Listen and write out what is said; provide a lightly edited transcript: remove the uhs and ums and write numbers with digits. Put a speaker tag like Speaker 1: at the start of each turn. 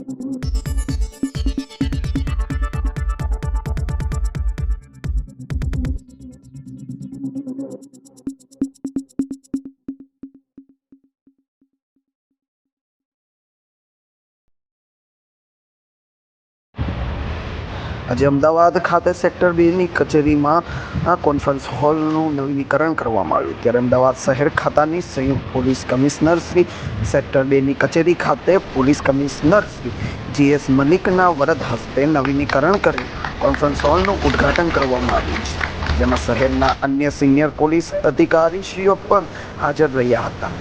Speaker 1: આજે અમદાવાદ ખાતે સેક્ટર 2ની કચેરીમાં કોન્ફરન્સ હોલનું નવીનીકરણ કરવામાં આવ્યું. ત્યારે અમદાવાદ શહેર ખાતાની સંયુક્ત પોલીસ કમિશનર શ્રી સેક્ટર 2ની કચેરી ખાતે પોલીસ કમિશનર શ્રી GS મલિકના વરદ હસ્તે નવીનીકરણ કરી કોન્ફરન્સ હોલનું ઉદ્ઘાટન કરવામાં આવ્યું છે, જેમાં શહેરના અન્ય સિનિયર પોલીસ અધિકારીશ્રીઓ પણ હાજર રહ્યા હતા.